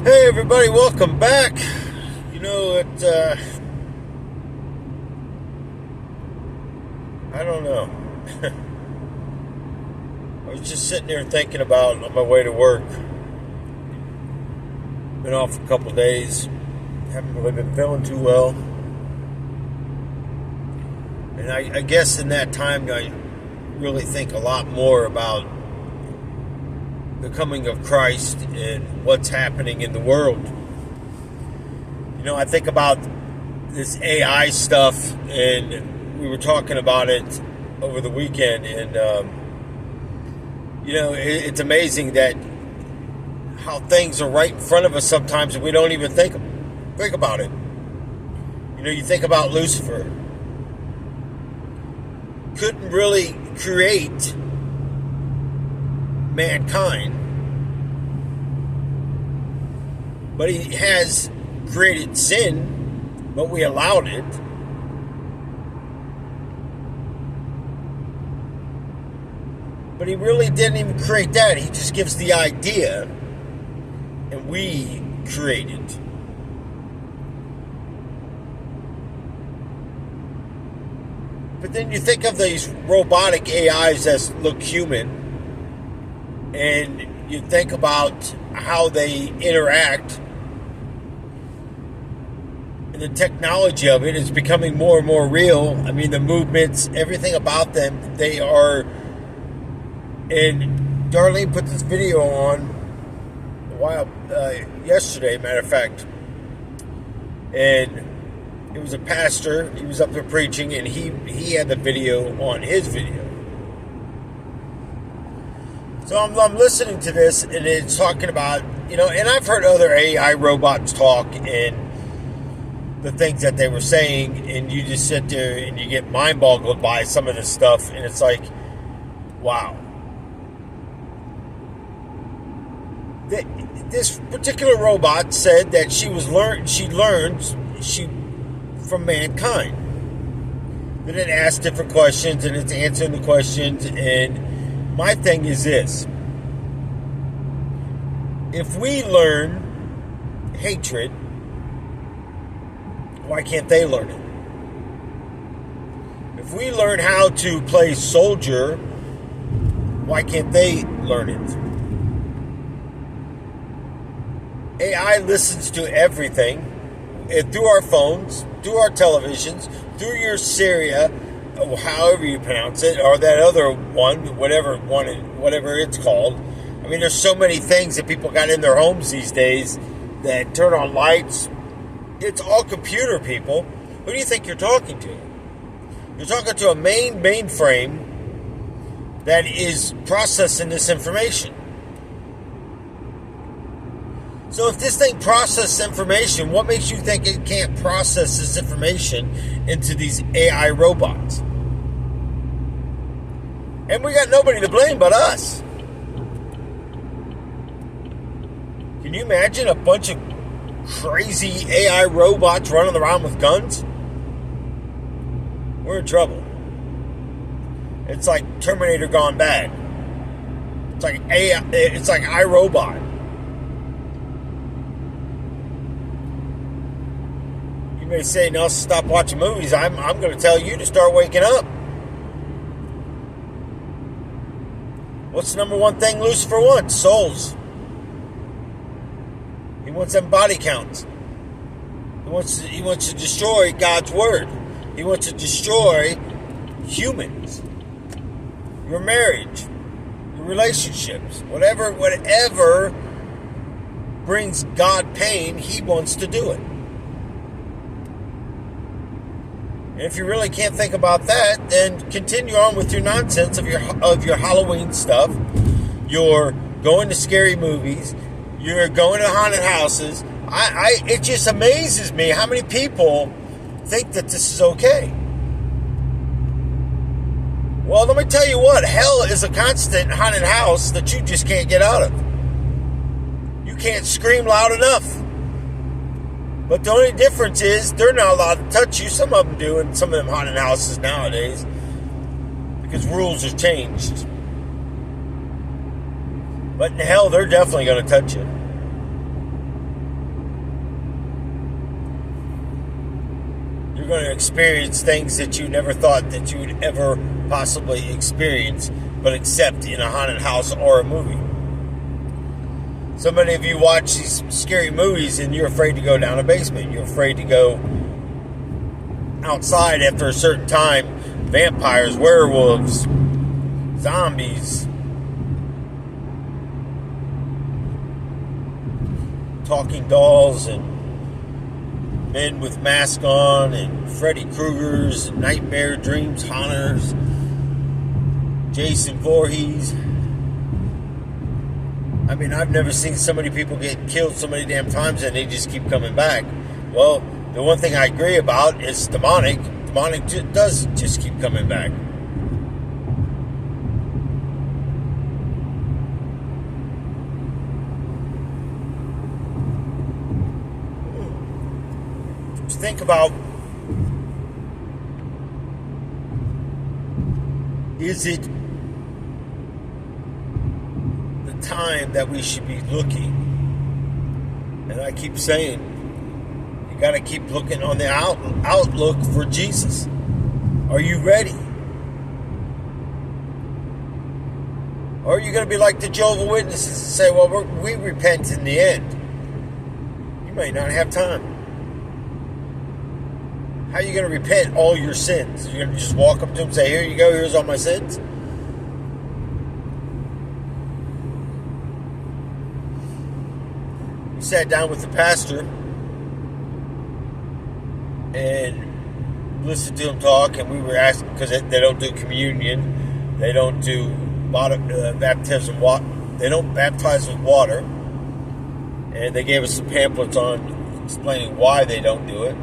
Hey everybody, welcome back. You know, I don't know. I was just sitting there thinking about on my way to work. Been off a couple days. Haven't really been feeling too well. And I guess in that time I really think a lot more about the coming of Christ and what's happening in the world. You know, I think about this AI stuff, and we were talking about it over the weekend, and you know, it's amazing that how things are right in front of us sometimes, and we don't even think about it. You know, you think about Lucifer. Couldn't really create mankind, but he has created sin, but we allowed it. But he really didn't even create that. He just gives the idea, and we create it. But then you think of these robotic AIs that look human, and you think about how they interact, and the technology of it is becoming more and more real. I mean, the movements, everything about them, they are. And Darlene put this video on a while yesterday, matter of fact, and it was a pastor. He was up there preaching, and he had the video on his video. So I'm listening to this, and it's talking about, you know, and I've heard other AI robots talk and the things that they were saying, and you just sit there and you get mind boggled by some of this stuff, and it's like, wow. This particular robot said that she learned from mankind. Then it asks different questions, and it's answering the questions, and my thing is this: if we learn hatred, why can't they learn it? If we learn how to play soldier, why can't they learn it? AI listens to everything through our phones, through our televisions, through your Syria, however you pronounce it, or that other one, whatever it's called. I mean, there's so many things that people got in their homes these days that turn on lights. It's all computer, people. Who do you think you're talking to? You're talking to a mainframe that is processing this information. So if this thing processes information, what makes you think it can't process this information into these AI robots? And we got nobody to blame but us. Can you imagine a bunch of crazy AI robots running around with guns? We're in trouble. It's like Terminator gone bad. It's like AI, it's like iRobot. You may say, Nelson, stop watching movies. I'm going to tell you to start waking up. What's the number one thing Lucifer wants? Souls. He wants them body counts. He wants to destroy God's word. He wants to destroy humans. Your marriage, your relationships, whatever brings God pain, he wants to do it. And if you really can't think about that, then continue on with your nonsense of your Halloween stuff. You're going to scary movies. You're going to haunted houses. It just amazes me how many people think that this is okay. Well, let me tell you what. Hell is a constant haunted house that you just can't get out of. You can't scream loud enough. But the only difference is they're not allowed to touch you. Some of them do in some of them haunted houses nowadays because rules have changed. But in hell, they're definitely going to touch you. You're going to experience things that you never thought that you would ever possibly experience, but except in a haunted house or a movie. So many of you watch these scary movies and you're afraid to go down a basement. You're afraid to go outside after a certain time. Vampires, werewolves, zombies, talking dolls, and men with masks on, and Freddy Kruegers, and Nightmare Dreams haunters, Jason Voorhees. I mean, I've never seen so many people get killed so many damn times and they just keep coming back. Well, the one thing I agree about is demonic. Demonic does just keep coming back. Just think about, is it time that we should be looking? And I keep saying, you got to keep looking on the outlook for Jesus. Are you ready? Or are you going to be like the Jehovah's Witnesses and say, well, we repent in the end? You may not have time. How are you going to repent all your sins? You're going to just walk up to him and say, here you go, here's all my sins? We sat down with the pastor and listened to him talk, and we were asking, because they don't do communion, they don't do baptism, they don't baptize with water, and they gave us some pamphlets on explaining why they don't do it.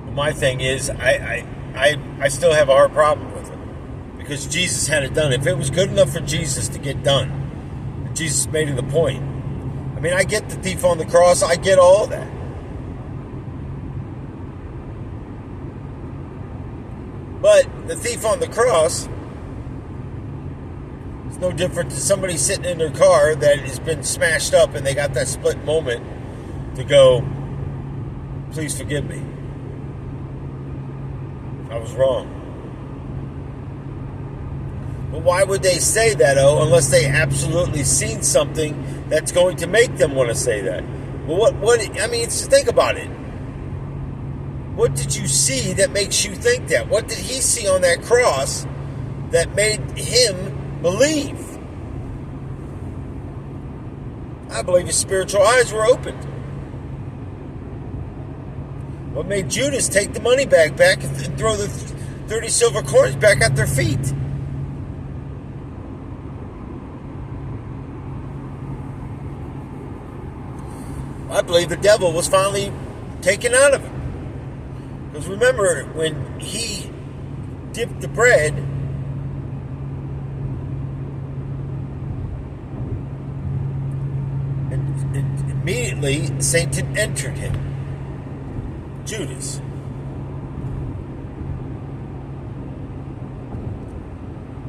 But my thing is, I still have a hard problem with it, because Jesus had it done. If it was good enough for Jesus to get done, Jesus made it a point. I mean, I get the thief on the cross. I get all of that. But the thief on the cross is no different than somebody sitting in their car that has been smashed up and they got that split moment to go, please forgive me. I was wrong. But why would they say that, unless they absolutely seen something that's going to make them want to say that? Well, think about it. What did you see that makes you think that? What did he see on that cross that made him believe? I believe his spiritual eyes were opened. What made Judas take the money bag back and throw the 30 silver coins back at their feet? I believe the devil was finally taken out of him. Because remember, when he dipped the bread, and immediately Satan entered him. Judas.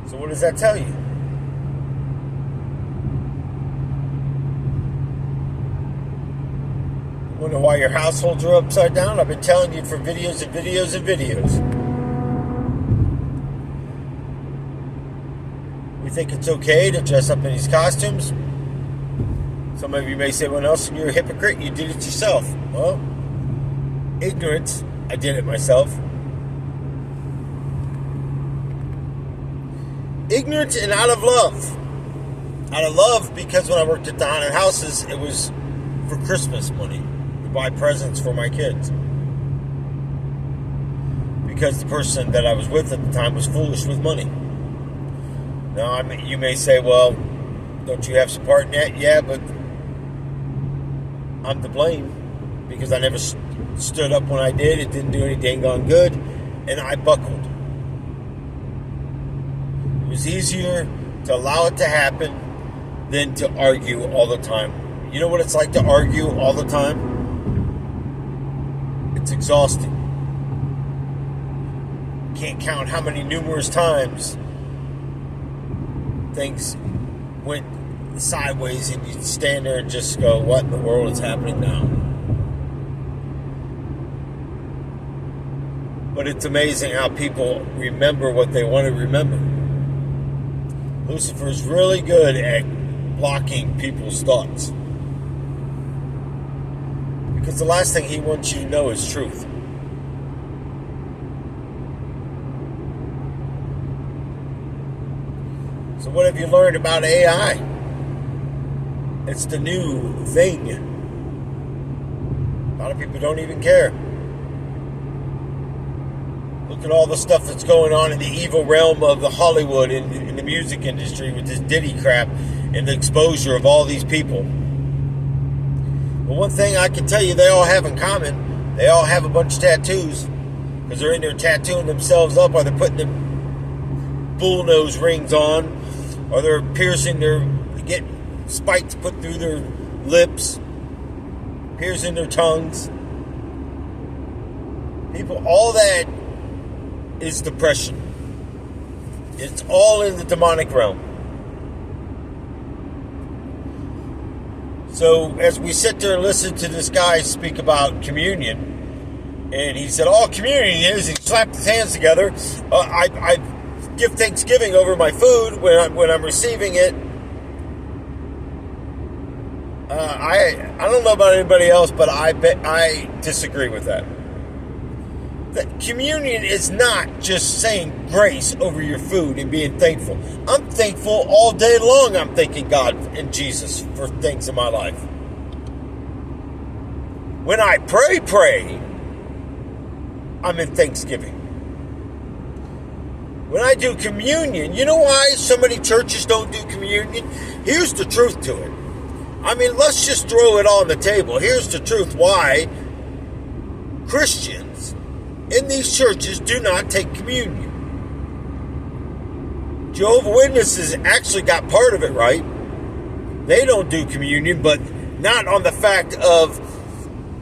So what does that tell you? Wonder why your households are upside down? I've been telling you for videos and videos and videos. We think it's okay to dress up in these costumes. Some of you may say, well, Nelson, you're a hypocrite. You did it yourself. Well, ignorance. I did it myself. Ignorance and out of love. Out of love, because when I worked at the haunted houses, it was for Christmas money. Buy presents for my kids, because the person that I was with at the time was foolish with money. Now, you may say, well, don't you have some part in that? Yeah, but I'm to blame, because I never stood up when I did. It didn't do any dang on good, and I buckled. It was easier to allow it to happen than to argue all the time. You know what it's like to argue all the time? It's exhausting. Can't count how many numerous times things went sideways and you stand there and just go, what in the world is happening now? But it's amazing how people remember what they want to remember. Lucifer's really good at blocking people's thoughts. Because the last thing he wants you to know is truth. So what have you learned about AI? It's the new thing. A lot of people don't even care. Look at all the stuff that's going on in the evil realm of the Hollywood and in the music industry with this Diddy crap and the exposure of all these people. But one thing I can tell you they all have in common, they all have a bunch of tattoos. Because they're in there tattooing themselves up, or they're putting the bull nose rings on, or they're piercing getting spikes put through their lips, piercing their tongues. People, all that is depression. It's all in the demonic realm. So as we sit there and listen to this guy speak about communion, and he said, all communion is, he slapped his hands together, I give thanksgiving over my food when I'm receiving it. I don't know about anybody else, but I disagree with that. That communion is not just saying grace over your food and being thankful. I'm thankful all day long. I'm thanking God and Jesus for things in my life. When I pray, I'm in thanksgiving. When I do communion, you know why so many churches don't do communion? Here's the truth to it. I mean, let's just throw it on the table. Here's the truth why Christians in these churches do not take communion. Jehovah's Witnesses actually got part of it right. They don't do communion, but not on the fact of,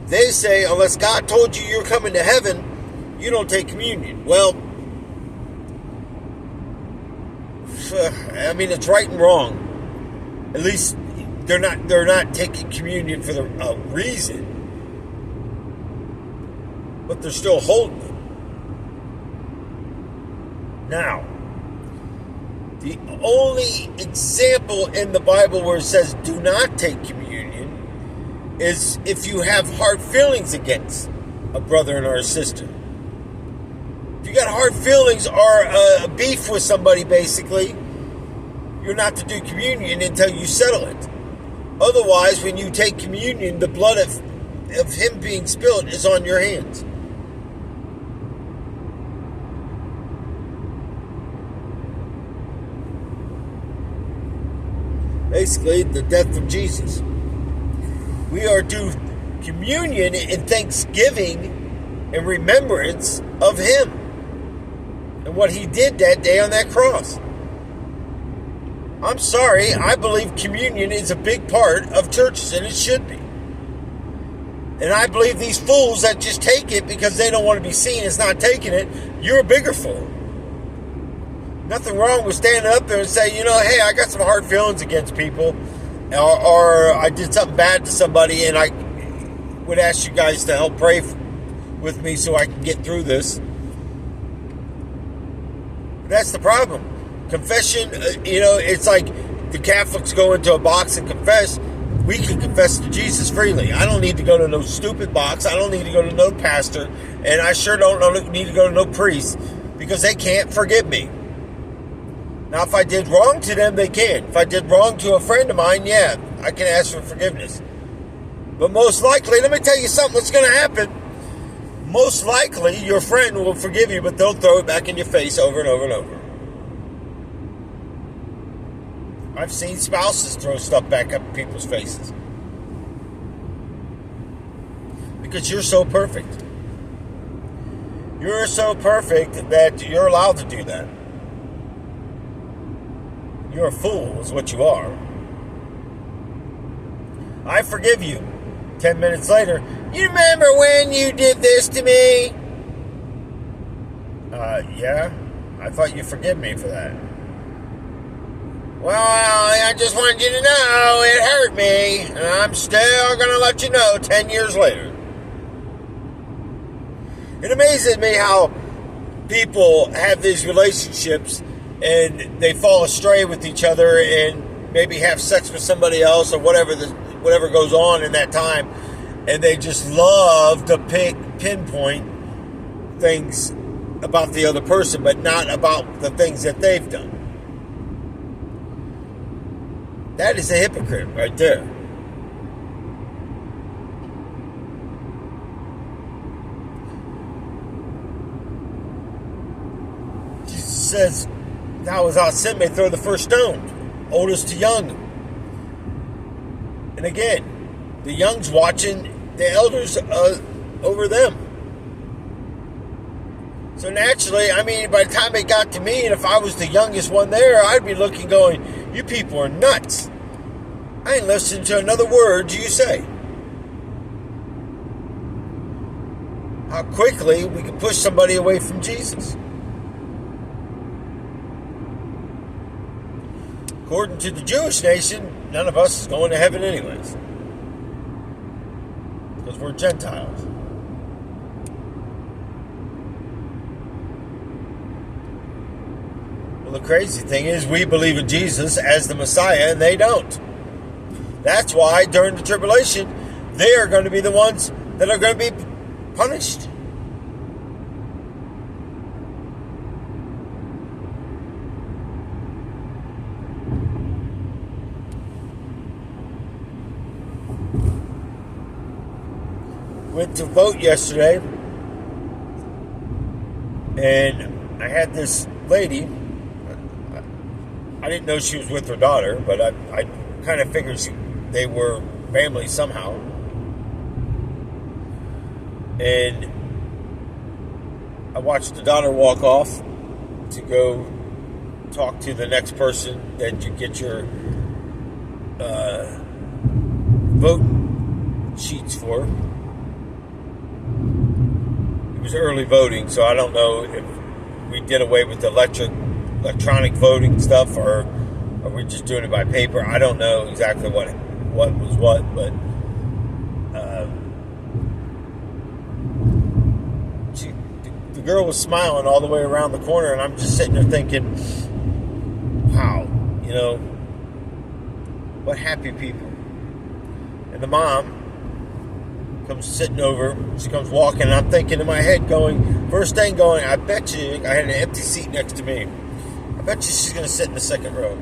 they say, unless God told you you're coming to heaven, you don't take communion. Well, I mean, it's right and wrong. At least they're not taking communion for the reason, but they're still holding it. Now, the only example in the Bible where it says do not take communion is if you have hard feelings against a brother or a sister. If you got hard feelings or a beef with somebody, basically, you're not to do communion until you settle it. Otherwise, when you take communion, the blood of him being spilled is on your hands. Basically, the death of Jesus. We are due communion in thanksgiving and remembrance of him and what he did that day on that cross. I'm sorry, I believe communion is a big part of churches, and it should be. And I believe these fools that just take it because they don't want to be seen as not taking it, you're a bigger fool. Nothing wrong with standing up there and saying, hey, I got some hard feelings against people, or I did something bad to somebody, and I would ask you guys to help pray with me so I can get through this. That's the problem. Confession, it's like the Catholics go into a box and confess. We can confess to Jesus freely. I don't need to go to no stupid box. I don't need to go to no pastor. And I sure don't need to go to no priest, because they can't forgive me. Now, if I did wrong to them, they can. If I did wrong to a friend of mine, yeah, I can ask for forgiveness. But most likely, let me tell you something that's going to happen. Most likely, your friend will forgive you, but they'll throw it back in your face over and over and over. I've seen spouses throw stuff back up in people's faces. Because you're so perfect. You're so perfect that you're allowed to do that. You're a fool, is what you are. I forgive you. 10 minutes later, you remember when you did this to me? Yeah. I thought you forgive me for that. Well, I just wanted you to know it hurt me, and I'm still going to let you know 10 years later. It amazes me how people have these relationships and they fall astray with each other and maybe have sex with somebody else or whatever goes on in that time, and they just love to pinpoint things about the other person, but not about the things that they've done. That is a hypocrite right there. Jesus says, "Thou without sin may throw the first stone," oldest to young. And again, the young's watching the elders over them. So naturally, I mean, by the time it got to me, and if I was the youngest one there, I'd be looking going, "You people are nuts. I ain't listening to another word you say." How quickly we can push somebody away from Jesus. According to the Jewish nation, none of us is going to heaven anyways, because we're Gentiles. Well, the crazy thing is we believe in Jesus as the Messiah and they don't. That's why during the tribulation, they are going to be the ones that are going to be punished. Went to vote yesterday, and I had this lady. I didn't know she was with her daughter, but I kind of figured they were family somehow. And I watched the daughter walk off to go talk to the next person that you get your vote sheets for. It was early voting, so I don't know if we did away with the electronic voting stuff, or are we just doing it by paper? I don't know exactly what was what, but the girl was smiling all the way around the corner, and I'm just sitting there thinking, wow, what happy people. And the mom comes sitting over, she comes walking, and I'm thinking in my head I bet you, I had an empty seat next to me, I bet you she's going to sit in the second row.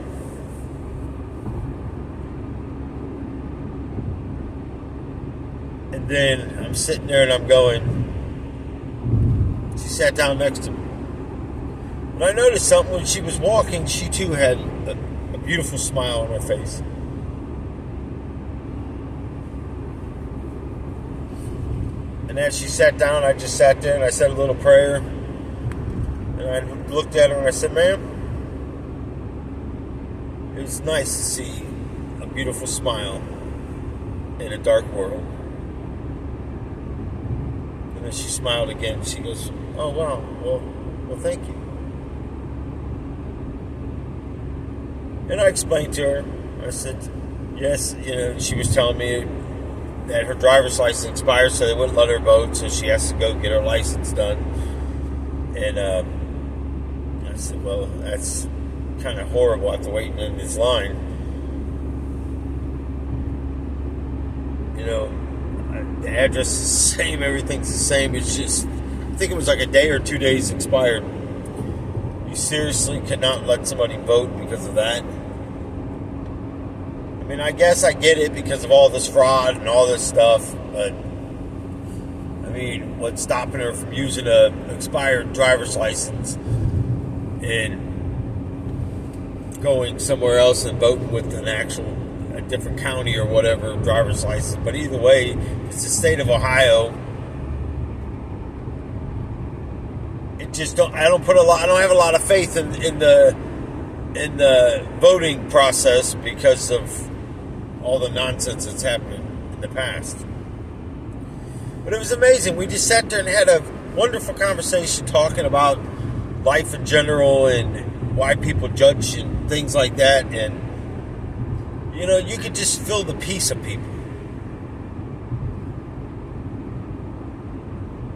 And then I'm sitting there and I'm going, she sat down next to me. But I noticed something when she was walking, she too had a beautiful smile on her face. And as she sat down, I just sat there and I said a little prayer. And I looked at her and I said, "Ma'am, it's nice to see a beautiful smile in a dark world." And then she smiled again. She goes, "Oh, wow. Well, thank you." And I explained to her. I said, yes, she was telling me that her driver's license expired, so they wouldn't let her vote, so she has to go get her license done. And I said, well, that's kind of horrible after waiting in this line. The address is the same, everything's the same. It's just, I think it was like a day or 2 days expired. You seriously cannot let somebody vote because of that? I mean, I guess I get it because of all this fraud and all this stuff, but I mean, what's stopping her from using an expired driver's license and going somewhere else and voting with a different county or whatever driver's license? But either way, it's the state of Ohio. I don't have a lot of faith in the voting process because of all the nonsense that's happened in the past. But it was amazing. We just sat there and had a wonderful conversation talking about life in general and why people judge and things like that. And you could just feel the peace of people.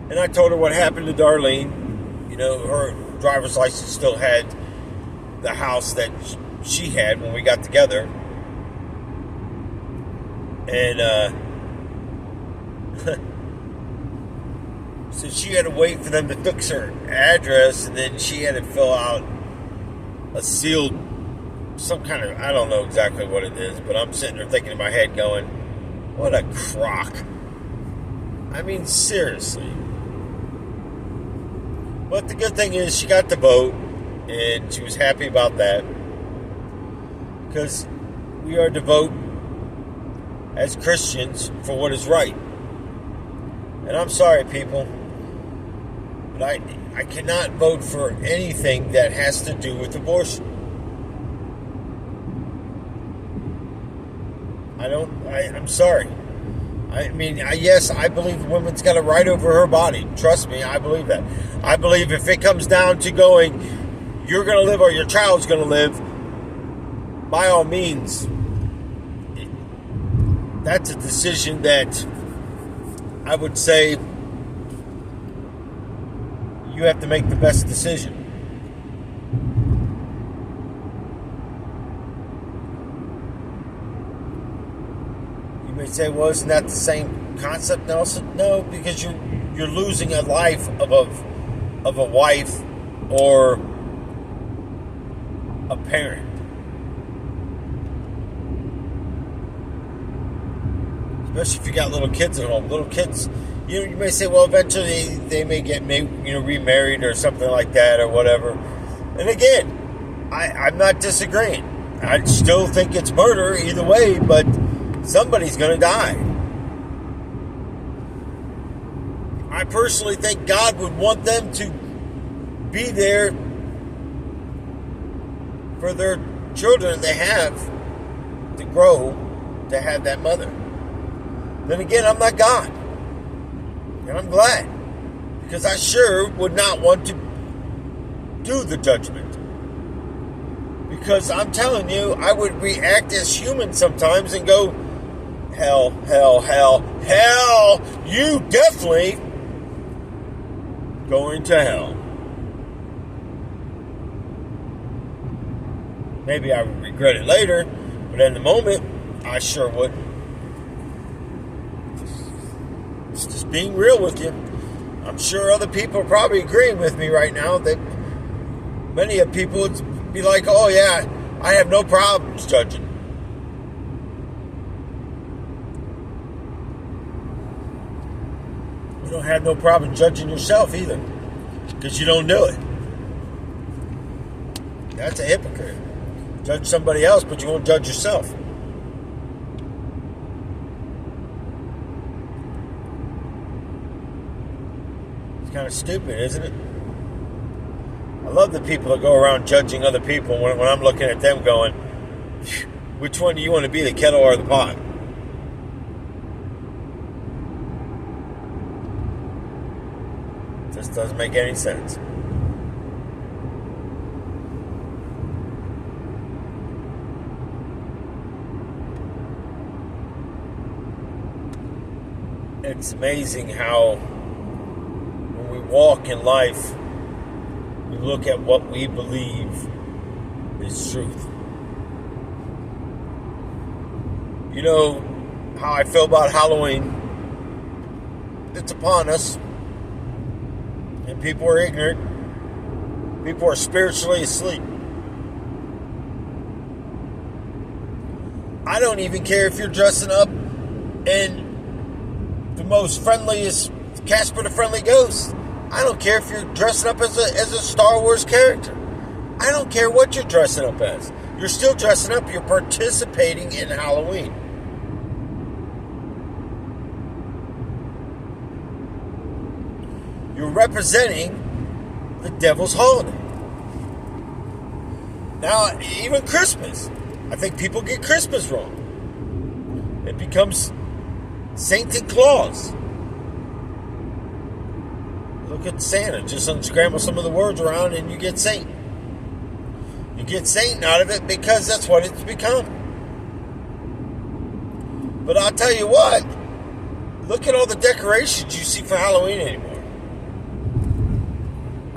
And I told her what happened to Darlene. her driver's license still had the house that she had when we got together. And so she had to wait for them to fix her address, and then she had to fill out a sealed, some kind of, I don't know exactly what it is, but I'm sitting there thinking in my head going, what a crock. I mean, seriously. But the good thing is she got to vote, and she was happy about that, because we are to vote as Christians for what is right. And I'm sorry, people, but I cannot vote for anything that has to do with abortion. I'm sorry. I mean, yes, I believe a woman's got a right over her body. Trust me, I believe that. I believe if it comes down to going, you're going to live or your child's going to live, by all means, that's a decision that I would say you have to make the best decision. You may say, well, isn't that the same concept, Nelson? No, because you're losing a life of a wife or a parent. Especially if you got little kids at home. Little kids, you may say, well, eventually they may get remarried or something like that or whatever. And again, I'm not disagreeing. I still think it's murder either way, but somebody's going to die. I personally think God would want them to be there for their children they have to grow to have that mother. Then again, I'm not God. And I'm glad. Because I sure would not want to do the judgment. Because I'm telling you, I would react as human sometimes and go, hell, hell, hell, hell, you definitely going to hell. Maybe I would regret it later, but in the moment, I sure wouldn't. Just being real with you. I'm sure other people are probably agreeing with me right now that many of people would be like, oh yeah, I have no problems judging. You don't have no problem judging yourself either, because you don't do it. That's a hypocrite. Judge somebody else, but you won't judge yourself. Kind of stupid, isn't it? I love the people that go around judging other people when I'm looking at them going, which one do you want to be, the kettle or the pot? Just doesn't make any sense. It's amazing how we walk in life, we look at what we believe is truth. You know how I feel about Halloween? It's upon us, and people are ignorant. People are spiritually asleep. I don't even care if you're dressing up in the most friendliest Casper the Friendly Ghost. I don't care if you're dressing up as a Star Wars character. I don't care what you're dressing up as. You're still dressing up. You're participating in Halloween. You're representing the devil's holiday. Now, even Christmas. I think people get Christmas wrong. It becomes Santa Claus. Look at Santa. Just unscramble some of the words around and you get Saint. You get Satan out of it because that's what it's become. But I'll tell you what. Look at all the decorations you see for Halloween anymore.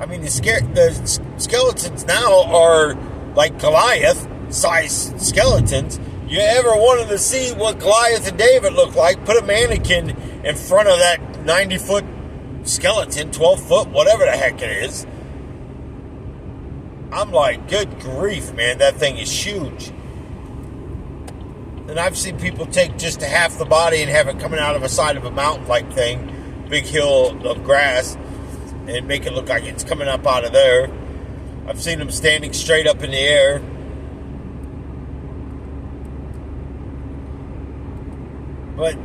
I mean, the skeletons now are like Goliath-sized skeletons. You ever wanted to see what Goliath and David looked like? Put a mannequin in front of that 90-foot skeleton, 12-foot, whatever the heck it is. I'm like, good grief, man, that thing is huge. And I've seen people take just half the body and have it coming out of a side of a mountain-like thing, big hill of grass, and make it look like it's coming up out of there. I've seen them standing straight up in the air. But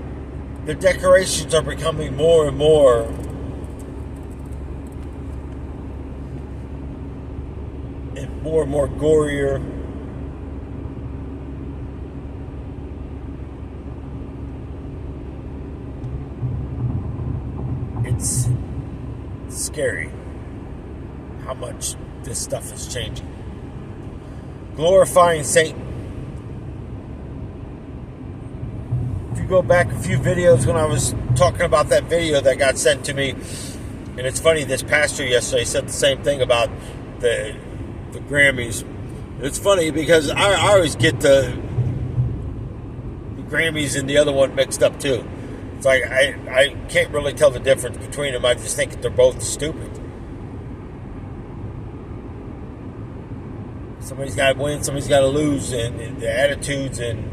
the decorations are becoming more and more and more gorier. It's scary how much this stuff is changing. Glorifying Satan. If you go back a few videos when I was talking about that video that got sent to me, and it's funny, this pastor yesterday said the same thing about the Grammys. It's funny because I always get the Grammys and the other one mixed up too. It's like I can't really tell the difference between them. I just think they're both stupid. Somebody's got to win, somebody's got to lose, and the attitudes, and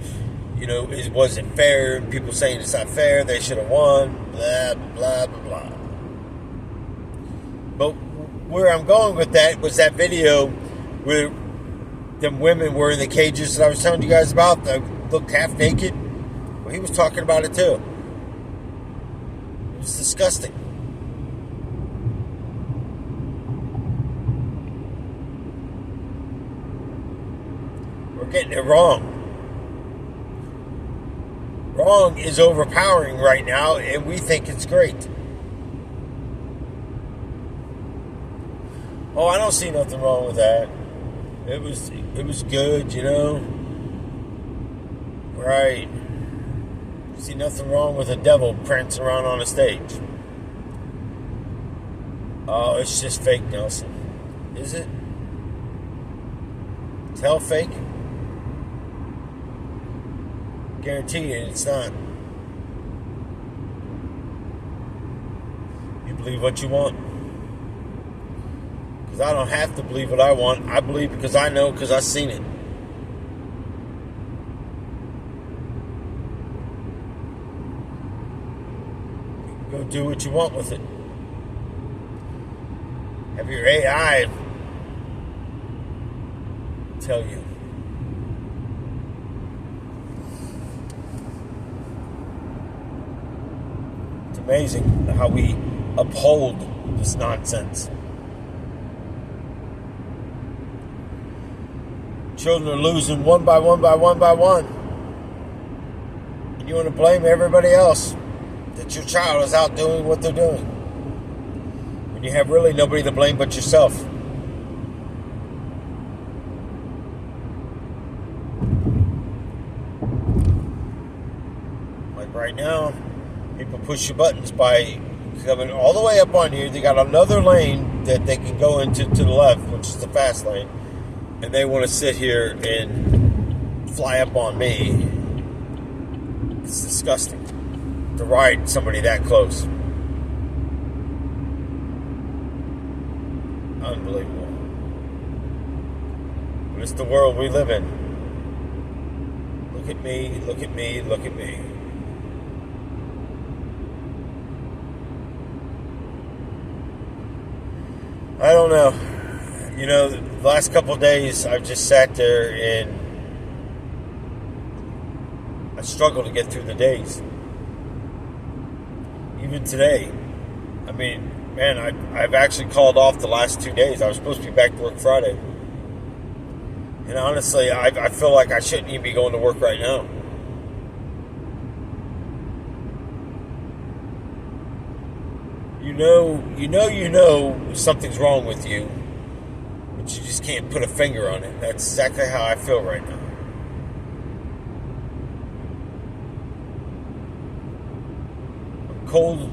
it wasn't fair, and people saying it's not fair, they should have won, blah, blah, blah, blah. But where I'm going with that was that video where them women were in the cages that I was telling you guys about, that looked half naked. Well, he was talking about it too. It was disgusting. We're getting it wrong. Wrong is overpowering right now, and we think it's great. Oh, I don't see nothing wrong with that. It was good, Right. See nothing wrong with a devil prancing around on a stage. Oh, it's just fake, Nelson. Is it? Tell fake? Guarantee you it's not. You believe what you want. Because I don't have to believe what I want. I believe because I know, because I've seen it. Go do what you want with it. Have your AI tell you. It's amazing how we uphold this nonsense. Children are losing one by one by one by one. And you want to blame everybody else that your child is out doing what they're doing, when you have really nobody to blame but yourself. Like right now, people push your buttons by coming all the way up on you. They got another lane that they can go into to the left, which is the fast lane, and they want to sit here and fly up on me. It's disgusting to ride somebody that close. Unbelievable. But it's the world we live in. Look at me, look at me, look at me. I don't know. The last couple of days I've just sat there and I struggle to get through the days. Even today, I mean, man, I've actually called off the last 2 days. I was supposed to be back to work Friday. And honestly, I feel like I shouldn't even be going to work right now. You know something's wrong with you, but you just can't put a finger on it. That's exactly how I feel right now. Cold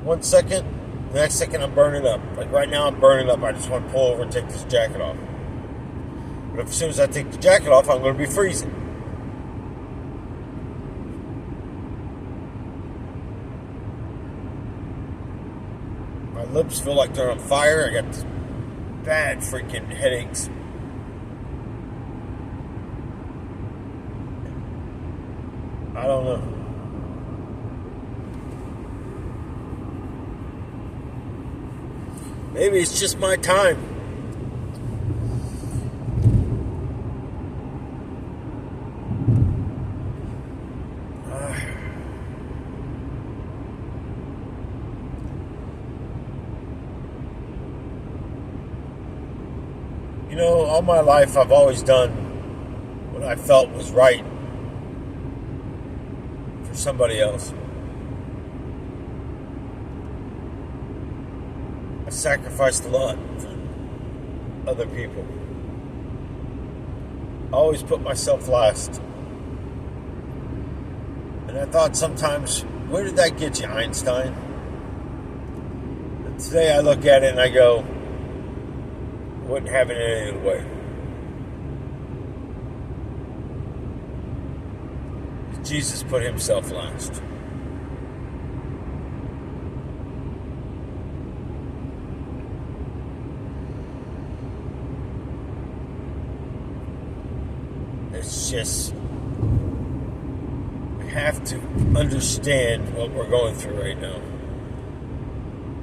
1 second, The next second I'm burning up. Like right now I'm burning up. I just want to pull over and take this jacket off. But as soon as I take the jacket off, I'm going to be freezing. My lips feel like they're on fire. I got bad freaking headaches. I don't know. Maybe it's just my time. You know, all my life I've always done what I felt was right for somebody else. I sacrificed a lot for other people. I always put myself last. And I thought sometimes, where did that get you, Einstein? And today I look at it and I go, I wouldn't have it any other way. Jesus put himself last. It's just, we have to understand what we're going through right now.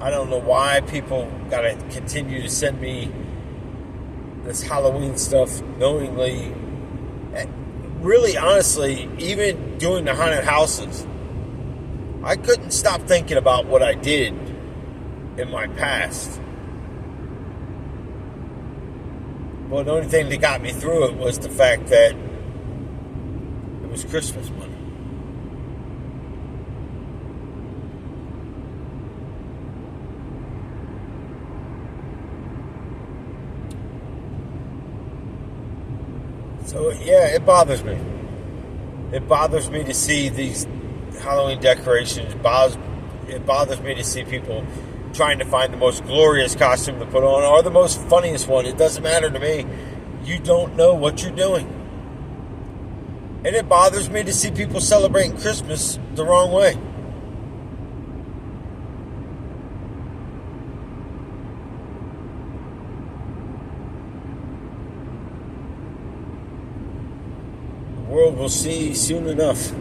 I don't know why people gotta continue to send me this Halloween stuff knowingly. Really, honestly, even doing the haunted houses, I couldn't stop thinking about what I did in my past. Well, the only thing that got me through it was the fact that it was Christmas money. So, yeah, it bothers me. It bothers me to see these Halloween decorations. It bothers me to see people trying to find the most glorious costume to put on or the most funniest one. It doesn't matter to me. You don't know what you're doing. And it bothers me to see people celebrating Christmas the wrong way. The world will see soon enough.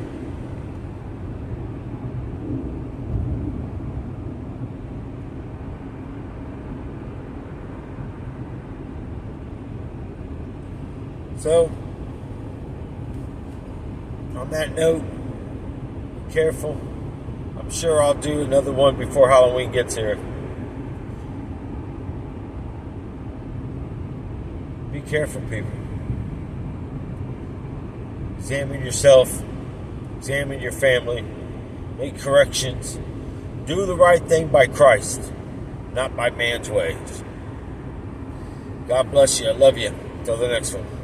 So, on that note, be careful. I'm sure I'll do another one before Halloween gets here. Be careful, people. Examine yourself. Examine your family. Make corrections. Do the right thing by Christ, not by man's ways. God bless you. I love you. Until the next one.